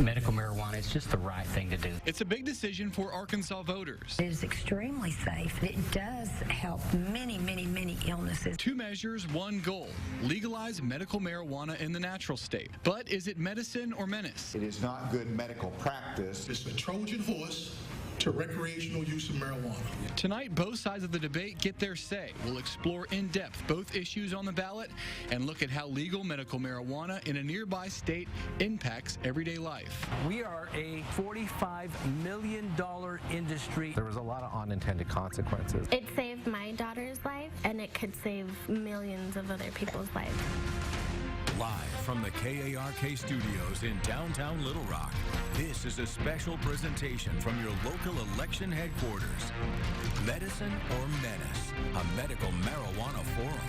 medical marijuana is just the right thing to do. It's a big decision for Arkansas voters. It is extremely safe. It does help many, many, many illnesses. 2 measures, 1 goal: legalize medical marijuana in the natural state. But is it medicine or menace? It is not good medical practice. It's a Trojan horse to recreational use of marijuana. Tonight, both sides of the debate get their say. We'll explore in depth both issues on the ballot and look at how legal medical marijuana in a nearby state impacts everyday life. We are a $45 million industry. There was a lot of unintended consequences. It saved my daughter's life, and it could save millions of other people's lives. Live from the KARK studios in downtown Little Rock, this is a special presentation from your local election headquarters. Medicine or Menace, a medical marijuana forum.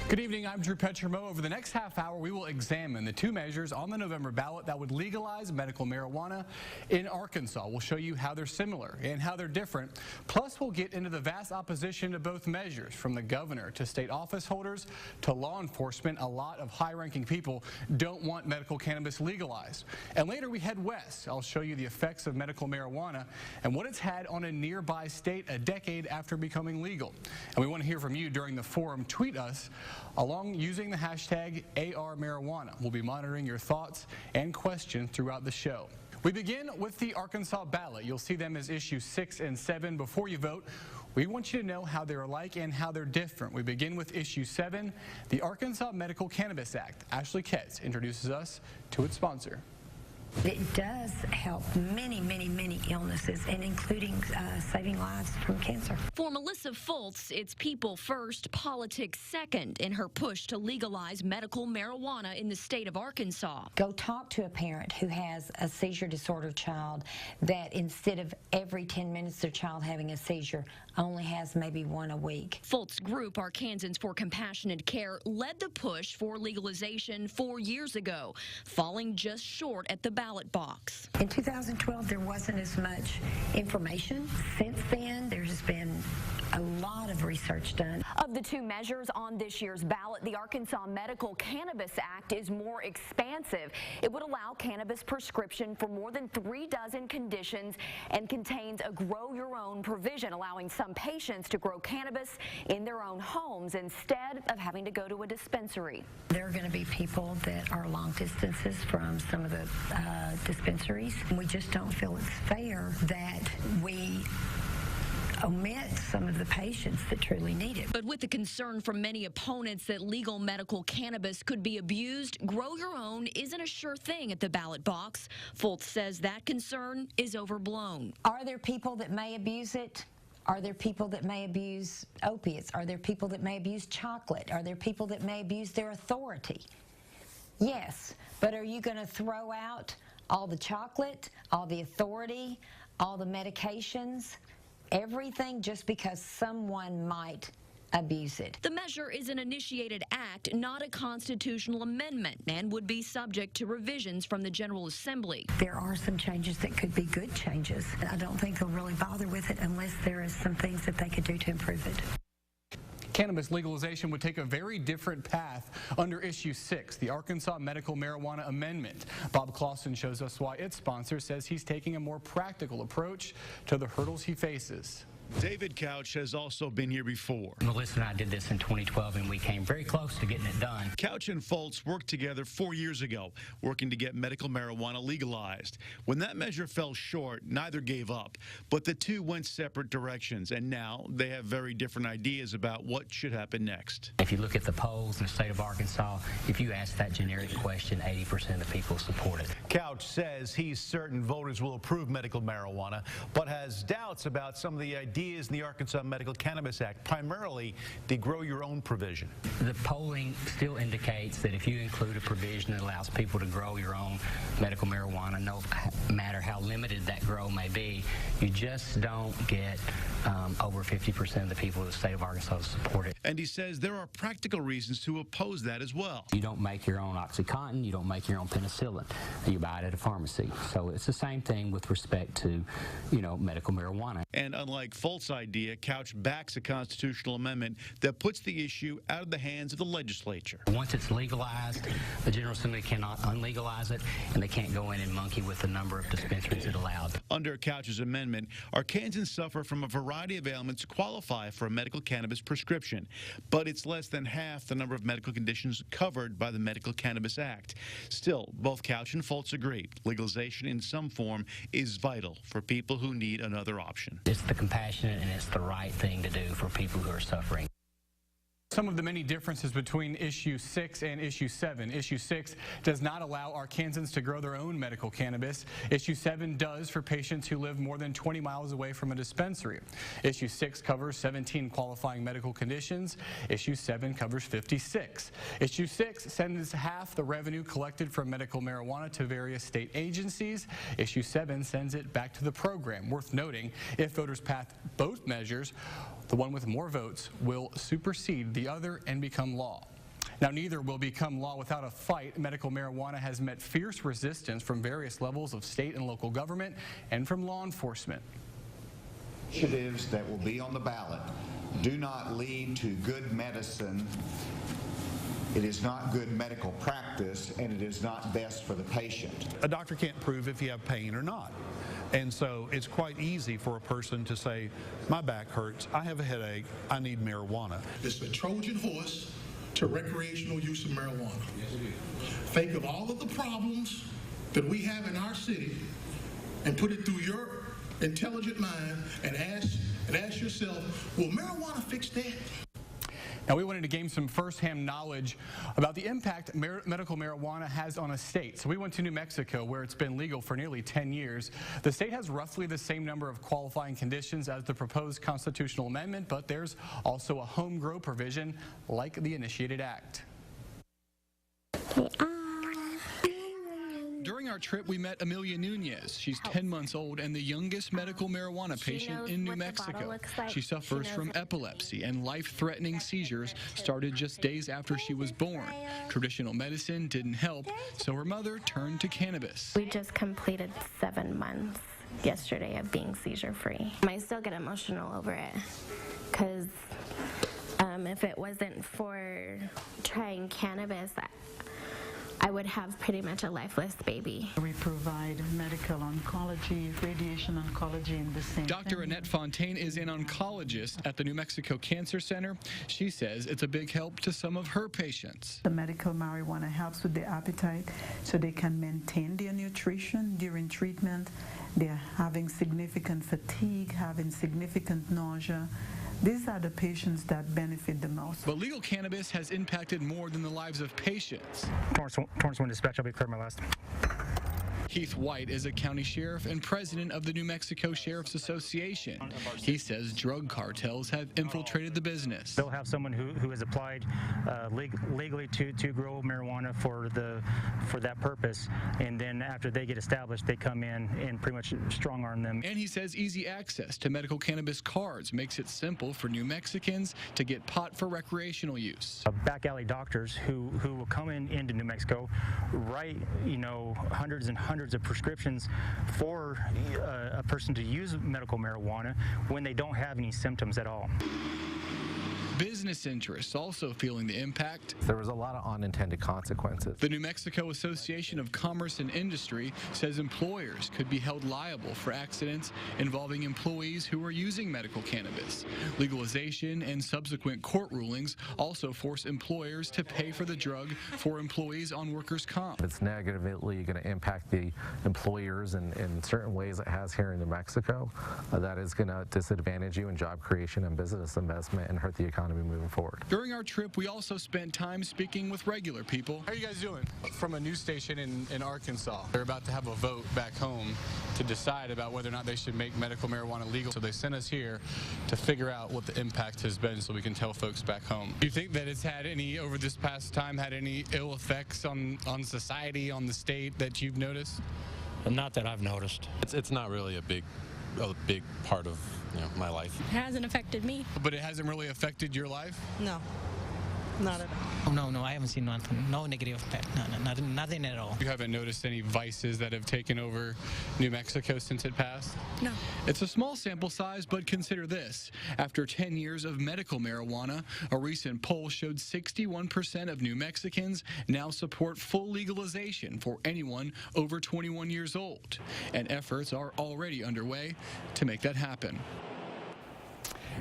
Good evening, I'm Petrimoulx. Over the next half hour, we will examine the 2 measures on the November ballot that would legalize medical marijuana in Arkansas. We'll show you how they're similar and how they're different. Plus, we'll get into the vast opposition to both measures, from the governor to state office holders to law enforcement. A lot of high-ranking people don't want medical cannabis legalized. And later, we head west. I'll show you the effects of medical marijuana and what it's had on a nearby state a decade after becoming legal. And we want to hear from you during the forum. Tweet us along using the hashtag #ARMarijuana. We'll be monitoring your thoughts and questions throughout the show. We begin with the Arkansas ballot. You'll see them as issues 6 and 7. Before you vote, we want you to know how they're alike and how they're different. We begin with issue 7, the Arkansas Medical Cannabis Act. Ashley Ketz introduces us to its sponsor. It does help many, many, many illnesses, and including saving lives from cancer. For Melissa Fultz, it's people first, politics second in her push to legalize medical marijuana in the state of Arkansas. Go talk to a parent who has a seizure disordered child that instead of every 10 minutes their child having a seizure, only has maybe 1 a week. Fultz group, Arkansans for Compassionate Care, led the push for legalization 4 years ago, falling just short at the ballot box. In 2012, there wasn't as much information. Since then, there's been a lot of research done. Of the 2 measures on this year's ballot, the Arkansas Medical Cannabis Act is more expansive. It would allow cannabis prescription for more than 3 dozen conditions and contains a grow-your-own provision, allowing some patients to grow cannabis in their own homes instead of having to go to a dispensary. There are going to be people that are long distances from some of the dispensaries. We just don't feel it's fair that we omit some of the patients that truly need it. But with the concern from many opponents that legal medical cannabis could be abused, grow your own isn't a sure thing at the ballot box. Fultz says that concern is overblown. Are there people that may abuse it? Are there people that may abuse opiates? Are there people that may abuse chocolate? Are there people that may abuse their authority? Yes, but are you going to throw out all the chocolate, all the authority, all the medications, everything just because someone might abuse it? The measure is an initiated act, not a constitutional amendment, and would be subject to revisions from the General Assembly. There are some changes that could be good changes. I don't think they'll really bother with it unless there is some things that they could do to improve it. Cannabis legalization would take a very different path under issue 6, the Arkansas Medical Marijuana Amendment. Bob Clausen shows us why its sponsor says he's taking a more practical approach to the hurdles he faces. David Couch has also been here before. Melissa and I did this in 2012, and we came very close to getting it done. Couch and Fultz worked together 4 years ago, working to get medical marijuana legalized. When that measure fell short, neither gave up, but the 2 went separate directions, and now they have very different ideas about what should happen next. If you look at the polls in the state of Arkansas, if you ask that generic question, 80% of people support it. Couch says he's certain voters will approve medical marijuana, but has doubts about some of the ideas in the Arkansas Medical Cannabis Act, primarily the grow-your-own provision. The polling still indicates that if you include a provision that allows people to grow your own medical marijuana, no matter how limited that grow may be, you just don't get over 50% of the people in the state of Arkansas to support it. And he says there are practical reasons to oppose that as well. You don't make your own OxyContin, you don't make your own penicillin. You buy it at a pharmacy. So it's the same thing with respect to, medical marijuana. And unlike Folt's idea, Couch backs a constitutional amendment that puts the issue out of the hands of the legislature. Once it's legalized, the General Assembly cannot unlegalize it, and they can't go in and monkey with the number of dispensaries it allowed. Under Couch's amendment, Arkansans suffer from a variety of ailments to qualify for a medical cannabis prescription, but it's less than half the number of medical conditions covered by the Medical Cannabis Act. Still, both Couch and Foltz agree legalization in some form is vital for people who need another option. It's the compassionate and it's the right thing to do for people who are suffering. Some of the many differences between Issue 6 and Issue 7. Issue 6 does not allow Arkansans to grow their own medical cannabis. Issue 7 does for patients who live more than 20 miles away from a dispensary. Issue 6 covers 17 qualifying medical conditions. Issue 7 covers 56. Issue 6 sends half the revenue collected from medical marijuana to various state agencies. Issue 7 sends it back to the program. Worth noting, if voters pass both measures, the one with more votes will supersede the other and become law. Now, neither will become law without a fight. Medical marijuana has met fierce resistance from various levels of state and local government and from law enforcement. Initiatives that will be on the ballot do not lead to good medicine. It is not good medical practice, and it is not best for the patient. A doctor can't prove if you have pain or not. And so it's quite easy for a person to say, my back hurts, I have a headache, I need marijuana. It's a Trojan horse to recreational use of marijuana. Think of all of the problems that we have in our city and put it through your intelligent mind and ask yourself, will marijuana fix that? Now, we wanted to gain some firsthand knowledge about the impact medical marijuana has on a state. So we went to New Mexico, where it's been legal for nearly 10 years. The state has roughly the same number of qualifying conditions as the proposed constitutional amendment, but there's also a home grow provision like the initiated act. During our trip, we met Amelia Nunez. She's 10 months old and the youngest medical marijuana patient in New Mexico. She suffers from epilepsy, and life-threatening seizures started just days after she was born. Traditional medicine didn't help, so her mother turned to cannabis. We just completed 7 months yesterday of being seizure-free. I still get emotional over it because if it wasn't for trying cannabis, I would have pretty much a lifeless baby. We provide medical oncology, radiation oncology in the same Dr. Annette Fontaine is an oncologist at the New Mexico Cancer Center. She says it's a big help to some of her patients. The medical marijuana helps with the appetite so they can maintain their nutrition during treatment. They're having significant fatigue, having significant nausea. These are the patients that benefit the most. But legal cannabis has impacted more than the lives of patients. Torrance 1 dispatch, I'll be clear my last. Heath White is a county sheriff and president of the New Mexico Sheriff's Association. He says drug cartels have infiltrated the business. They'll have someone who has applied legally to grow marijuana for that purpose, and then after they get established, they come in and pretty much strong-arm them. And he says easy access to medical cannabis cards makes it simple for New Mexicans to get pot for recreational use. Back alley doctors who will come into New Mexico, write hundreds and hundreds of prescriptions for a person to use medical marijuana when they don't have any symptoms at all. Business interests also feeling the impact. There was a lot of unintended consequences. The New Mexico Association of Commerce and Industry says employers could be held liable for accidents involving employees who are using medical cannabis. Legalization and subsequent court rulings also force employers to pay for the drug for employees on workers' comp. It's negatively going to impact the employers in certain ways it has here in New Mexico. That is going to disadvantage you in job creation and business investment and hurt the economy moving forward. During our trip, we also spent time speaking with regular people. How are you guys doing? From a news station in Arkansas. They're about to have a vote back home to decide about whether or not they should make medical marijuana legal. So they sent us here to figure out what the impact has been so we can tell folks back home. Do you think that it's had any, over this past time, had any ill effects on society, on the state that you've noticed? Not that I've noticed. It's not really a big a big part of my life. It hasn't affected me. But it hasn't really affected your life? No. Not at all. No, I haven't seen nothing. No negative effect. No, nothing at all. You haven't noticed any vices that have taken over New Mexico since it passed? No. It's a small sample size, but consider this. After 10 years of medical marijuana, a recent poll showed 61% of New Mexicans now support full legalization for anyone over 21 years old. And efforts are already underway to make that happen.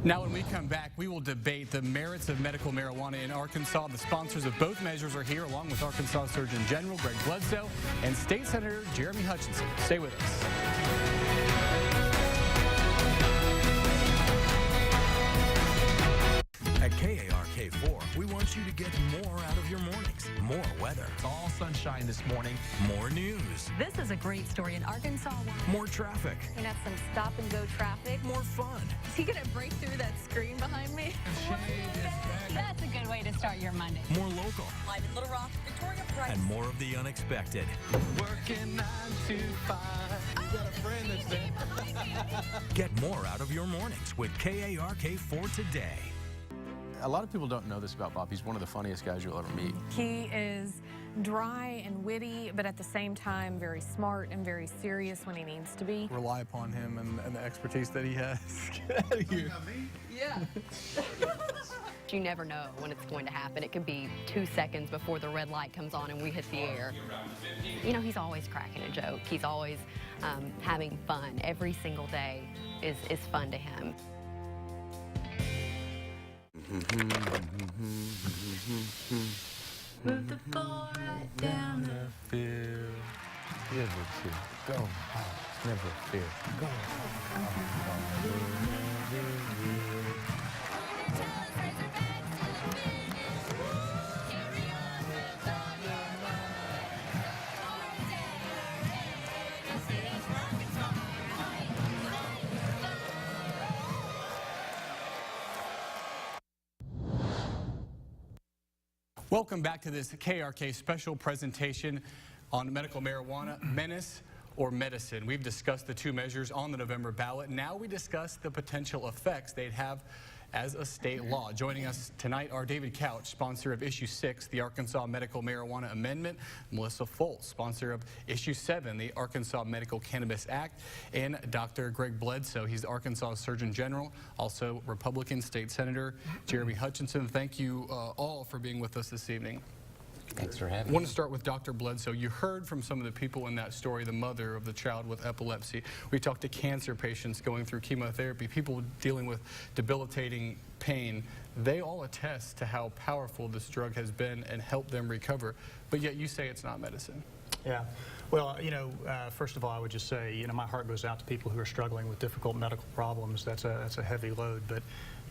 Now, when we come back, we will debate the merits of medical marijuana in Arkansas. The sponsors of both measures are here, along with Arkansas Surgeon General Greg Bledsoe and State Senator Jeremy Hutchinson. Stay with us. At KARK4, we want you to get more out of your mornings. More weather. It's all sunshine this morning. More news. This is a great story in Arkansas. More traffic. Gonna have some stop-and-go traffic. More fun. Is he gonna break through that screen behind me? That's a good way to start your Monday. More local. Live in Little Rock, Victoria Price. And more of the unexpected. Working 9 to 5. You got a friend that's there. Get more out of your mornings with KARK4 today. A lot of people don't know this about Bob. He's one of the funniest guys you'll ever meet. He is dry and witty, but at the same time very smart and very serious when he needs to be. Rely upon him and the expertise that he has. Get out of here. Yeah. You never know when it's going to happen. It could be 2 seconds before the red light comes on and we hit the air. He's always cracking a joke. He's always having fun. Every single day is fun to him. Move the ball right down the Fear. Never fear. Go home. Never fear. Go Welcome back to this KARK special presentation on medical marijuana, menace or medicine. We've discussed the two measures on the November ballot. Now we discuss the potential effects they'd have as a state law. Joining us tonight are David Couch, sponsor of Issue 6, the Arkansas Medical Marijuana Amendment, Melissa Foltz, sponsor of Issue 7, the Arkansas Medical Cannabis Act, and Dr. Greg Bledsoe. He's the Arkansas Surgeon General, also Republican State Senator Jeremy Hutchinson. Thank you all for being with us this evening. Thanks for having me. I want to start with Dr. Bledsoe. You heard from some of the people in that story, the mother of the child with epilepsy. We talked to cancer patients going through chemotherapy, people dealing with debilitating pain. They all attest to how powerful this drug has been and helped them recover, but yet you say it's not medicine. Yeah. Well, first of all, I would just say, my heart goes out to people who are struggling with difficult medical problems. That's a heavy load, but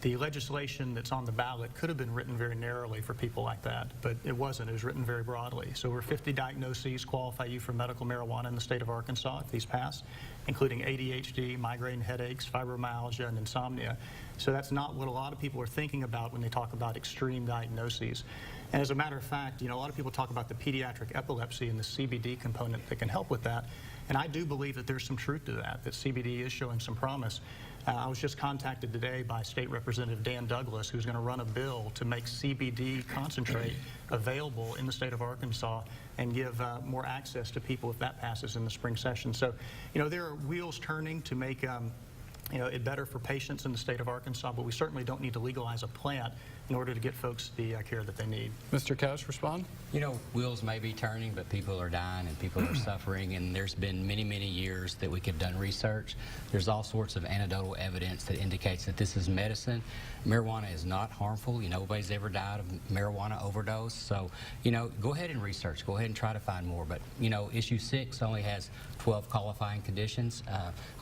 the legislation that's on the ballot could have been written very narrowly for people like that, but it wasn't. It was written very broadly. So over 50 diagnoses qualify you for medical marijuana in the state of Arkansas if these pass, including ADHD, migraine headaches, fibromyalgia, and insomnia. So that's not what a lot of people are thinking about when they talk about extreme diagnoses. And as a matter of fact, a lot of people talk about the pediatric epilepsy and the CBD component that can help with that. And I do believe that there's some truth to that CBD is showing some promise. I was just contacted today by State Representative Dan Douglas, who's going to run a bill to make CBD concentrate available in the state of Arkansas and give more access to people if that passes in the spring session. So, there are wheels turning to make it better for patients in the state of Arkansas, but we certainly don't need to legalize a plant in order to get folks the care that they need. Mr. Couch, respond? Wheels may be turning, but people are dying and people are suffering, and there's been many, many years that we could have done research. There's all sorts of anecdotal evidence that indicates that this is medicine. Marijuana is not harmful. Nobody's ever died of marijuana overdose. So, go ahead and research. Go ahead and try to find more. But, Issue 6 only has 12 qualifying conditions.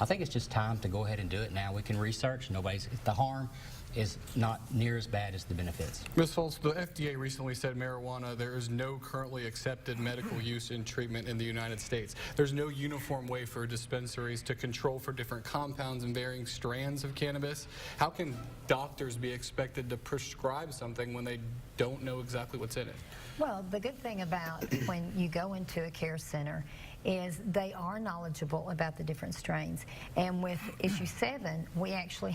I think it's just time to go ahead and do it now. We can research. The harm is not near as bad as the benefits. Ms. Foltz, the FDA recently said marijuana, there is no currently accepted medical use in treatment in the United States. There's no uniform way for dispensaries to control for different compounds and varying strands of cannabis. How can doctors be expected to prescribe something when they don't know exactly what's in it? Well, the good thing about when you go into a care center is they are knowledgeable about the different strains. And with issue 7, we actually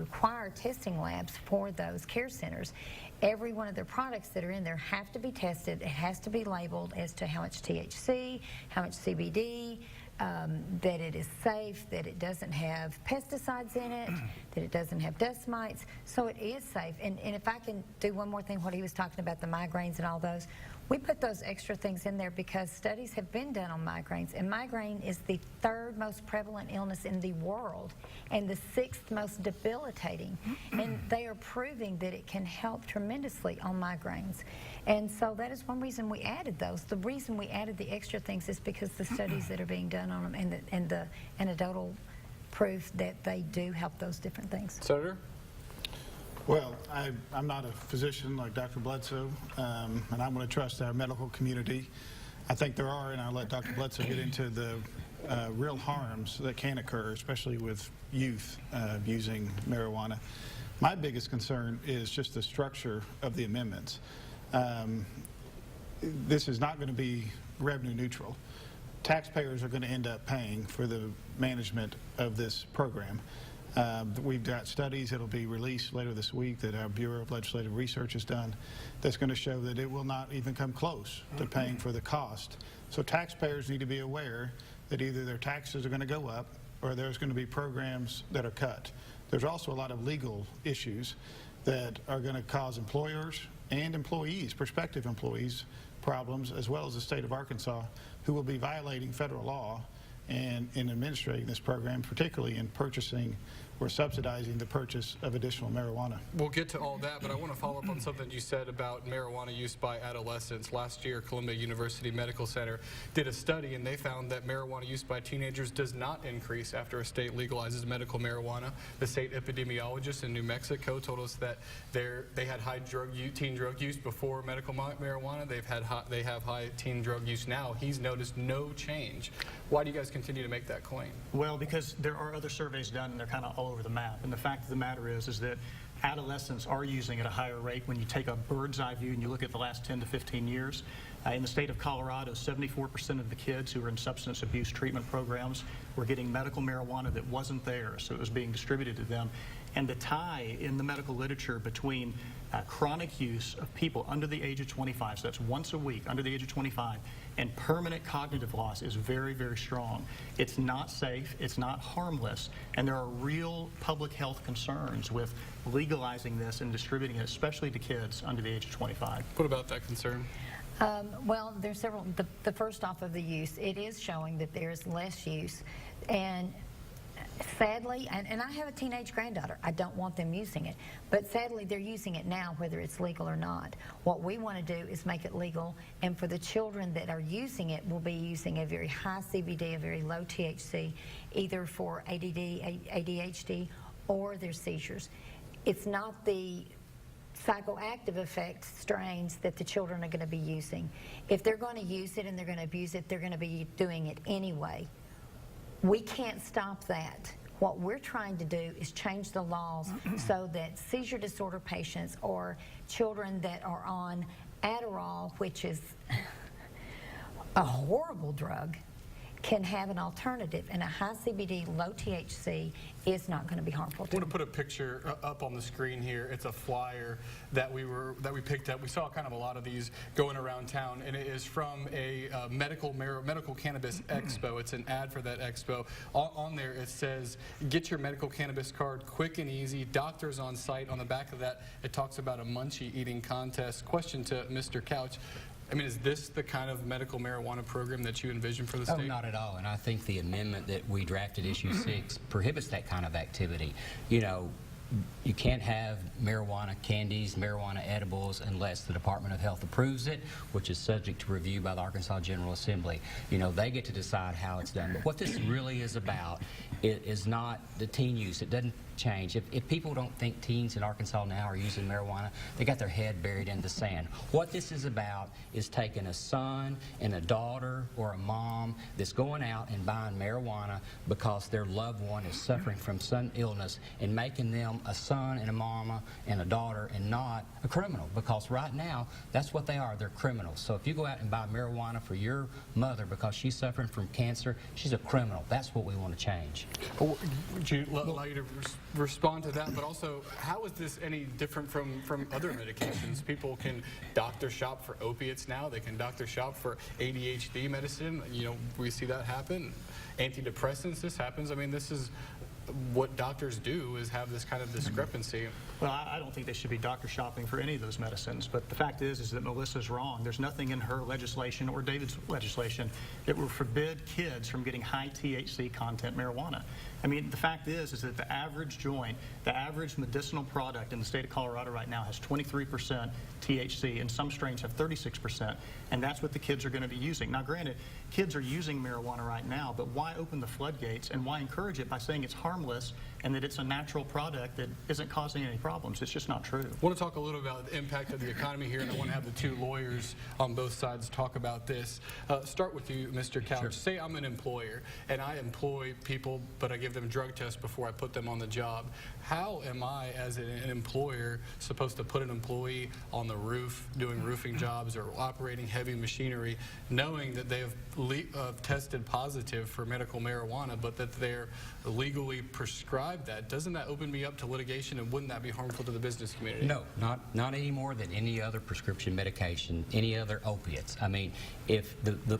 require testing labs for those care centers. Every one of their products that are in there have to be tested. It has to be labeled as to how much THC, how much CBD, that it is safe, that it doesn't have pesticides in it, that it doesn't have dust mites. So it is safe. And if I can do one more thing, what he was talking about, the migraines and all those, we put those extra things in there because studies have been done on migraines, and migraine is the 3rd most prevalent illness in the world and the 6th most debilitating. And they are proving that it can help tremendously on migraines. And so that is one reason we added those. The reason we added the extra things is because the studies that are being done on them and the anecdotal proof that they do help those different things. Senator? Well, I'm not a physician like Dr. Bledsoe, and I'm going to trust our medical community. I think there are, and I'll let Dr. Bledsoe get into the real harms that can occur, especially with youth using marijuana. My biggest concern is just the structure of the amendments. This is not going to be revenue neutral. Taxpayers are going to end up paying for the management of this program. We've got studies that will be released later this week that our Bureau of Legislative Research has done that's going to show that it will not even come close to paying for the cost. So taxpayers need to be aware that either their taxes are going to go up or there's going to be programs that are cut. There's also a lot of legal issues that are going to cause employers and employees, prospective employees, problems, as well as the state of Arkansas, who will be violating federal law and in administrating this program, particularly in purchasing or subsidizing the purchase of additional marijuana. We'll get to all that, but I want to follow up on something you said about marijuana use by adolescents. Last year, Columbia University Medical Center did a study, and they found that marijuana use by teenagers does not increase after a state legalizes medical marijuana. The state epidemiologist in New Mexico told us that they had high teen drug use before medical marijuana. They have high teen drug use now. He's noticed no change. Why do you guys continue to make that claim? Well, because there are other surveys done, and they're kind of all over the map. And the fact of the matter is that adolescents are using at a higher rate when you take a bird's eye view and you look at the last 10 to 15 years. In the state of Colorado, 74% of the kids who are in substance abuse treatment programs were getting medical marijuana that wasn't theirs, so it was being distributed to them. And the tie in the medical literature between chronic use of people under the age of 25, so that's once a week under the age of 25, and permanent cognitive loss is very, very strong. It's not safe, it's not harmless, and there are real public health concerns with legalizing this and distributing it, especially to kids under the age of 25. What about that concern? Well, there's several. The first off of the use, it is showing that there is less use. And sadly, and I have a teenage granddaughter, I don't want them using it, but sadly they're using it now whether it's legal or not. What we want to do is make it legal, and for the children that are using it, we'll be using a very high CBD, a very low THC, either for ADD, ADHD, or their seizures. It's not the psychoactive effect strains that the children are going to be using. If they're going to use it and they're going to abuse it, they're going to be doing it anyway. We can't stop that. What we're trying to do is change the laws so that seizure disorder patients or children that are on Adderall, which is a horrible drug, can have an alternative, and a high CBD, low THC is not going to be harmful to I them. want to put a picture up on the screen here. It's a flyer that we picked up. We saw kind of a lot of these going around town, and it is from a medical cannabis expo. It's an ad for that expo. On there it says, "Get your medical cannabis card quick and easy. Doctors on site." On the back of that, it talks about a munchie eating contest. Question to Mr. Couch. I mean, is this the kind of medical marijuana program that you envision for the state? Oh, not at all. And I think the amendment that we drafted, issue 6, prohibits that kind of activity. You know, you can't have marijuana candies, marijuana edibles, unless the Department of Health approves it, which is subject to review by the Arkansas General Assembly. You know, they get to decide how it's done. But what this really is about is not the teen use. It doesn't change. If people don't think teens in Arkansas now are using marijuana, they got their head buried in the sand. What this is about is taking a son and a daughter or a mom mom that's going out and buying marijuana because their loved one is suffering from some illness and making them a son and a mama and a daughter and not a criminal, because right now that's what they are. They're criminals. So if you go out and buy marijuana for your mother because she's suffering from cancer, she's a criminal. That's what we want to change. Well, would you allow you to respond to that? But also, how is this any different from other medications? People can doctor shop for opiates now. They can doctor shop for ADHD medicine. You know, we see that happen. Antidepressants, this happens. I mean, this is what doctors do, is have this kind of discrepancy. Well, I don't think they should be doctor shopping for any of those medicines, but the fact is that Melissa's wrong. There's nothing in her legislation or David's legislation that will forbid kids from getting high THC content marijuana. I mean, the fact is that the average joint, the average medicinal product in the state of Colorado right now has 23% THC, and some strains have 36%, and that's what the kids are going to be using. Now, granted, kids are using marijuana right now, but why open the floodgates and why encourage it by saying it's harmless and that it's a natural product that isn't causing any problems? It's just not true. I want to talk a little about the impact of the economy here, and I want to have the two lawyers on both sides talk about this. Start with you, Mr. Couch. Sure. Say I'm an employer, and I employ people, but I give them drug tests before I put them on the job. How am I, as an employer, supposed to put an employee on the roof doing roofing jobs or operating heavy machinery, knowing that they have tested positive for medical marijuana, but that they're legally prescribed that? Doesn't that open me up to litigation, and wouldn't that be harmful to the business community? No, not any more than any other prescription medication, any other opiates. I mean, if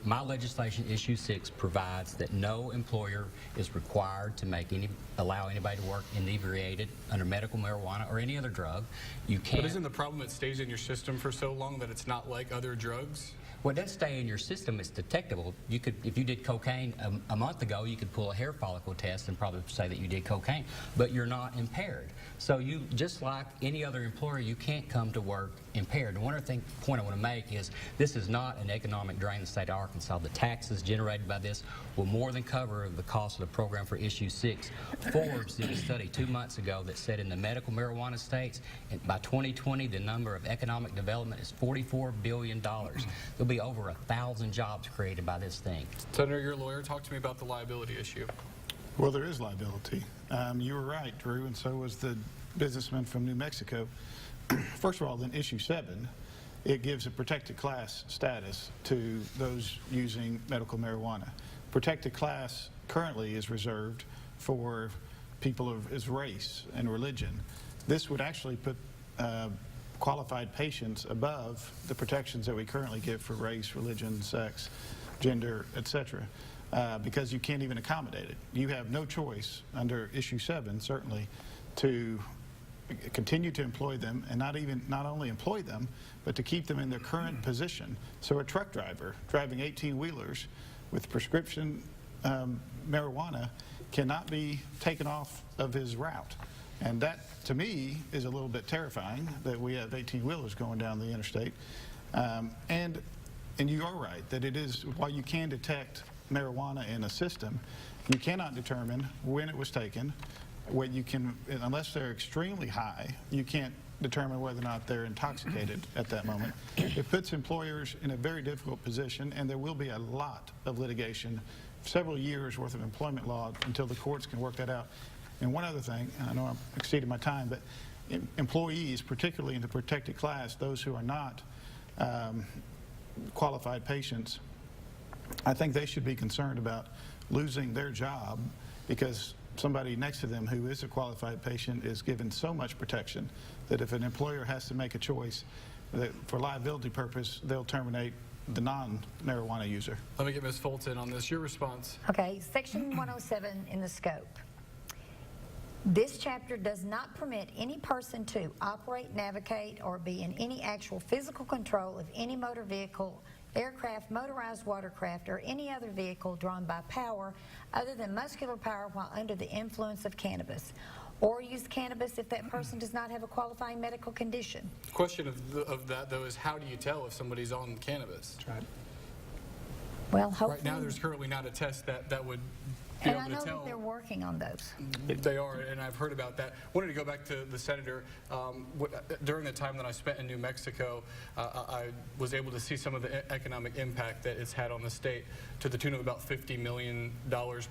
my legislation, issue 6, provides that no employer is required to allow anybody to work inebriated under medical marijuana or any other drug, you can't. But isn't the problem it stays in your system for so long that it's not like other drugs? Well, it doesn't stay in your system. It's detectable. You could, if you did cocaine a month ago, you could pull a hair follicle test and probably say that you did cocaine, but you're not impaired. So you, just like any other employer, you can't come to work impaired. And one other point I want to make is this is not an economic drain in the state of Arkansas. The taxes generated by this will more than cover the cost of the program for issue 6. Forbes did a study 2 months ago that said in the medical marijuana states, by 2020, the number of economic development is $44 billion. There'll be over 1,000 jobs created by this thing. Senator, you're a lawyer. Talk to me about the liability issue. Well, there is liability. You were right, Drew, and so was the businessman from New Mexico. First of all, in issue 7, it gives a protected class status to those using medical marijuana. Protected class currently is reserved for people of his race and religion. This would actually put qualified patients above the protections that we currently give for race, religion, sex, gender, etc. Because you can't even accommodate it. You have no choice under issue 7, certainly, to continue to employ them, and not only employ them, but to keep them in their current position. So a truck driver driving 18-wheelers with prescription marijuana cannot be taken off of his route. And that, to me, is a little bit terrifying, that we have 18-wheelers going down the interstate. And you are right, that it is, while you can detect marijuana in a system, you cannot determine when it was taken. What you can, unless they're extremely high, you can't determine whether or not they're intoxicated at that moment. It puts employers in a very difficult position, and there will be a lot of litigation, several years worth of employment law, until the courts can work that out. And one other thing, and I know I'm exceeding my time, but employees, particularly in the protected class, those who are not qualified patients, I think they should be concerned about losing their job because somebody next to them who is a qualified patient is given so much protection that if an employer has to make a choice, that for liability purpose, they'll terminate the non-marijuana user. Let me get Ms. Fulton on this. Your response. Okay, Section 107 in the scope. This chapter does not permit any person to operate, navigate, or be in any actual physical control of any motor vehicle, aircraft, motorized watercraft, or any other vehicle drawn by power other than muscular power while under the influence of cannabis, or use cannabis if that person does not have a qualifying medical condition. The question of that, though, is how do you tell if somebody's on cannabis? That's right. Well, hopefully. Right now, there's currently not a test that would be And able I to know tell. that they're working on those. They are, and I've heard about that. Wanted to go back to the senator. During the time that I spent in New Mexico, I was able to see some of the economic impact that it's had on the state, to the tune of about $50 million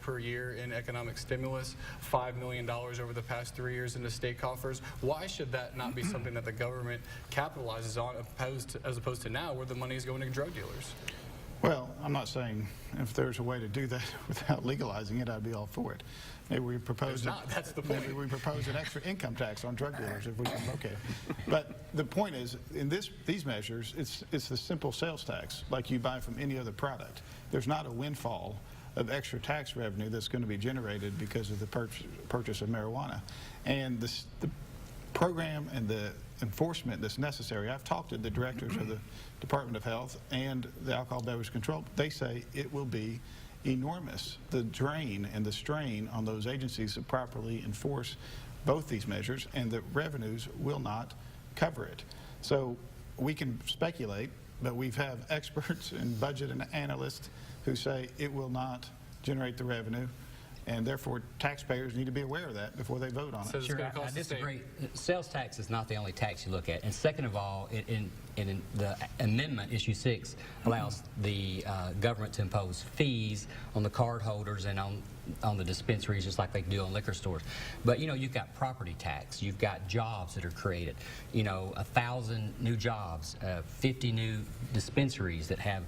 per year in economic stimulus, $5 million over the past 3 years into state coffers. Why should that not be something that the government capitalizes on, as opposed to now, where the money is going to drug dealers? Well, I'm not saying if there's a way to do that without legalizing it, I'd be all for it. Maybe we propose that's the point. Maybe we propose an extra income tax on drug dealers if we can locate it. But the point is, in these measures, it's the simple sales tax, like you buy from any other product. There's not a windfall of extra tax revenue that's going to be generated because of the purchase of marijuana. And the program and the enforcement that's necessary. I've talked to the directors of the Department of Health and the Alcohol Beverage Control. They say it will be enormous, the drain and the strain on those agencies to properly enforce both these measures, and the revenues will not cover it. So we can speculate, but we have experts and budget and analysts who say it will not generate the revenue, and therefore taxpayers need to be aware of that before they vote on it. Sure, I disagree. Sales tax is not the only tax you look at. And second of all, in the amendment, issue 6, allows the government to impose fees on the card holders and on the dispensaries, just like they do on liquor stores. But, you know, you've got property tax, you've got jobs that are created, you know, 1,000 new jobs, 50 new dispensaries that have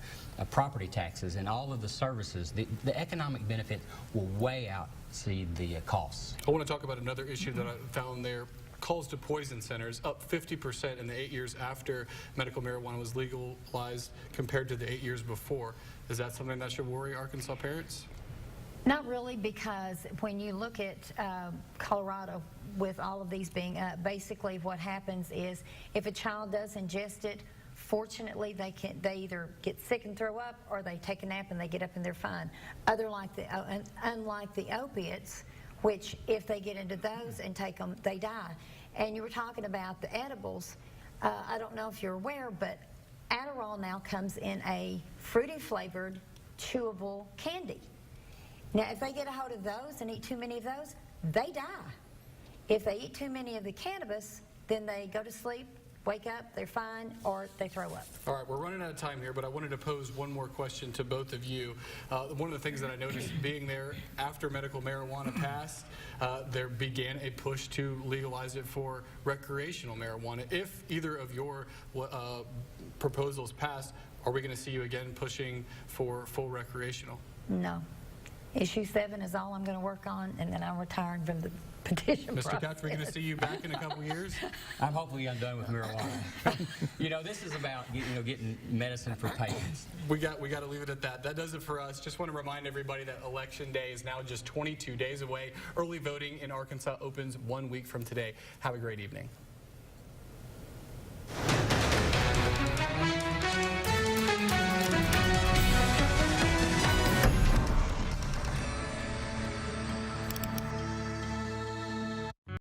property taxes, and all of the services. The economic benefit will way outseed the costs. I want to talk about another issue that I found there. Calls to poison centers up 50% in the 8 years after medical marijuana was legalized compared to the 8 years before. Is that something that should worry Arkansas parents? Not really, because when you look at Colorado, with all of these being up, basically what happens is if a child does ingest it, fortunately they either get sick and throw up, or they take a nap and they get up and they're fine. Unlike the opiates, which if they get into those and take them, they die. And you were talking about the edibles. I don't know if you're aware, but Adderall now comes in a fruity flavored chewable candy. Now, if they get a hold of those and eat too many of those, they die. If they eat too many of the cannabis, then they go to sleep, wake up, they're fine, or they throw up. All right, we're running out of time here, but I wanted to pose one more question to both of you. One of the things that I noticed being there after medical marijuana passed, there began a push to legalize it for recreational marijuana. If either of your proposals pass, are we going to see you again pushing for full recreational? No. Issue 7 is all I'm going to work on, and then I'm retiring from the petition Mr. process. Katz, we're going to see you back in a couple years? I'm hopefully done with marijuana. You know, this is about getting medicine for patients. We got to leave it at that. That does it for us. Just want to remind everybody that Election Day is now just 22 days away. Early voting in Arkansas opens 1 week from today. Have a great evening.